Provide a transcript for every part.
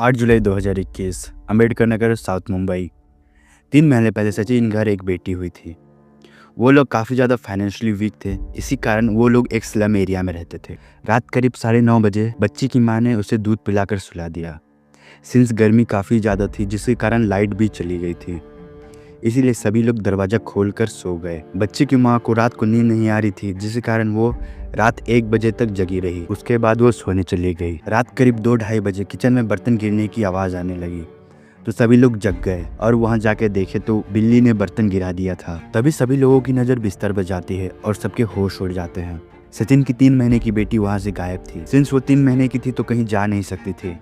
8 जुलाई 2021 Ambedkar Nagar south Mumbai. 3 महीने पहले सचिन घर एक बेटी हुई थी। वो लोग काफ़ी ज़्यादा फाइनेंशियली वीक थे, इसी कारण वो लोग एक स्लम एरिया में रहते थे। रात करीब 9:30 बजे बच्ची की माँ ने उसे दूध पिलाकर सुला दिया। सिंस गर्मी काफ़ी ज़्यादा थी जिसके कारण लाइट भी चली गई थी, इसीलिए सभी लोग दरवाज़ा खोलकर सो गए। बच्ची की माँ को रात को नींद नहीं आ रही थी, जिसके कारण वो रात 1 बजे तक जगी रही। उसके बाद वो सोने चली गई। रात करीब 2-2:30 बजे किचन में बर्तन गिरने की आवाज़ आने लगी, तो सभी लोग जग गए और वहां जाके देखे तो बिल्ली ने बर्तन गिरा दिया था। तभी सभी लोगों की नज़र बिस्तर पर जाती है और सबके होश उड़ जाते हैं। सचिन की 3 महीने की बेटी वहां से गायब थी। सिंस वो 3 महीने की थी तो कहीं जा नहीं सकती थी,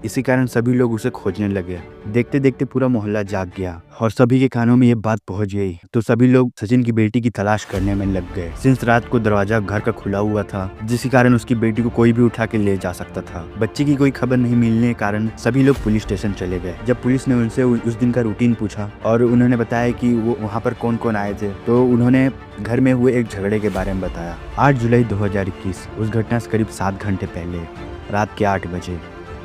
इसी कारण सभी लोग उसे खोजने लगे। देखते देखते पूरा मोहल्ला जाग गया और सभी के कानों में ये बात पहुंच गई, तो सभी लोग सचिन की बेटी की तलाश करने में लग गए। सिंस रात को दरवाजा घर का खुला हुआ था, जिसके कारण उसकी बेटी को कोई भी उठा के ले जा सकता था। बच्ची की कोई खबर नहीं मिलने के कारण सभी लोग पुलिस स्टेशन चले गए। जब पुलिस ने उनसे उस दिन का रूटीन पूछा और उन्होंने बताया कि वो वहाँ पर कौन कौन आए थे, तो उन्होंने घर में हुए एक झगड़े के बारे में बताया। 8 जुलाई 2021 उस घटना से करीब 7 घंटे पहले रात के 8 बजे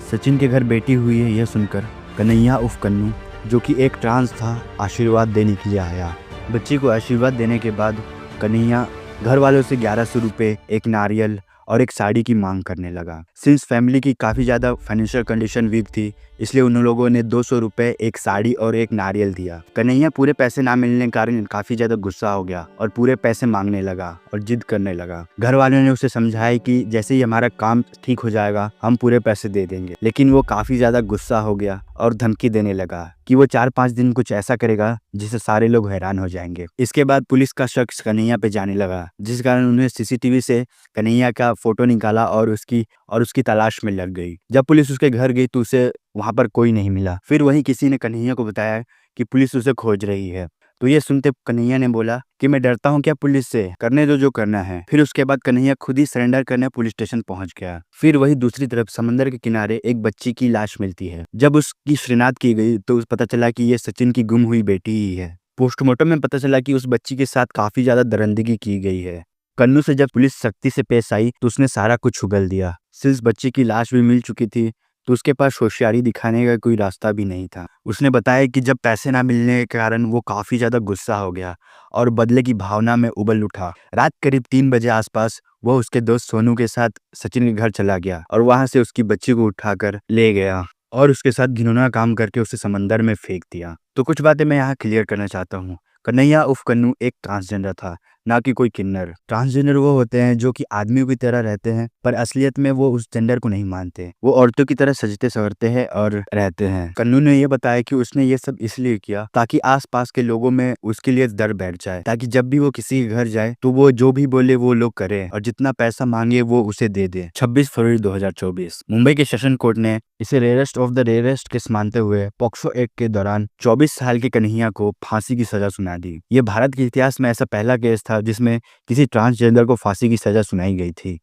सचिन के घर बेटी हुई है, यह सुनकर कन्हैया उर्फ कन्नू, जो कि एक ट्रांस था, आशीर्वाद देने के लिए आया। बच्ची को आशीर्वाद देने के बाद कन्हैया घर वालों से 1100 रुपये, एक नारियल और एक साड़ी की मांग करने लगा। सिंस फैमिली की काफ़ी ज़्यादा फाइनेंशियल कंडीशन वीक थी, इसलिए उन लोगों ने 200 रुपये, एक साड़ी और एक नारियल दिया। कन्हैया पूरे पैसे ना मिलने के कारण काफ़ी ज़्यादा गुस्सा हो गया और पूरे पैसे मांगने लगा और जिद करने लगा। घर वालों ने उसे समझाया कि जैसे ही हमारा काम ठीक हो जाएगा हम पूरे पैसे दे देंगे, लेकिन वो काफ़ी ज़्यादा गुस्सा हो गया और धमकी देने लगा कि वो 4-5 दिन कुछ ऐसा करेगा जिससे सारे लोग हैरान हो जाएंगे। इसके बाद पुलिस का शक कन्हैया पे जाने लगा, जिस कारण उन्होंने सीसीटीवी से कन्हैया का फोटो निकाला और उसकी तलाश में लग गई। जब पुलिस उसके घर गई तो उसे वहां पर कोई नहीं मिला। फिर वहीं किसी ने कन्हैया को बताया कि पुलिस उसे खोज रही है, तो ये सुनते कन्हैया ने बोला कि मैं डरता हूँ क्या पुलिस से, करने दो जो करना है। फिर उसके बाद कन्हैया खुद ही सरेंडर करने पुलिस स्टेशन पहुंच गया। फिर वही दूसरी तरफ समंदर के किनारे एक बच्ची की लाश मिलती है। जब उसकी शिनाख्त की गई तो पता चला कि ये सचिन की गुम हुई बेटी ही है। पोस्टमार्टम में पता चला कि उस बच्ची के साथ काफी ज्यादा दरिंदगी की गई है। कन्नू से जब पुलिस सख्ती से पेश आई तो उसने सारा कुछ उगल दिया। सिंस बच्ची की लाश भी मिल चुकी थी तो उसके पास होशियारी दिखाने का कोई रास्ता भी नहीं था। उसने बताया कि जब पैसे ना मिलने के कारण वो काफी ज्यादा गुस्सा हो गया और बदले की भावना में उबल उठा। रात करीब 3 बजे आसपास वो उसके दोस्त सोनू के साथ सचिन के घर चला गया और वहां से उसकी बच्ची को उठाकर ले गया और उसके साथ घिनौना काम करके उसे समंदर में फेंक दिया। तो कुछ बातें मैं यहाँ क्लियर करना चाहता हूँ। कन्हैया उर्फ कन्नू एक ट्रांसजेंडर था, ना कि कोई किन्नर। ट्रांसजेंडर वो होते हैं जो कि आदमियों की तरह रहते हैं पर असलियत में वो उस जेंडर को नहीं मानते। वो औरतों की तरह सजते संवरते हैं और रहते हैं। कन्नू ने ये बताया कि उसने ये सब इसलिए किया ताकि आसपास के लोगों में उसके लिए डर बैठ जाए, ताकि जब भी वो किसी के घर जाए तो वो जो भी बोले वो लोग करे और जितना पैसा मांगे वो उसे दे दे। 26 फरवरी 2024 मुंबई के सेशन कोर्ट ने इसे rarest of the rarest case मानते हुए पॉक्सो एक्ट के दौरान 24 साल के कन्हैया को फांसी की सजा सुना दी। ये भारत के इतिहास में ऐसा पहला केस था जिसमें किसी ट्रांसजेंडर को फांसी की सजा सुनाई गई थी।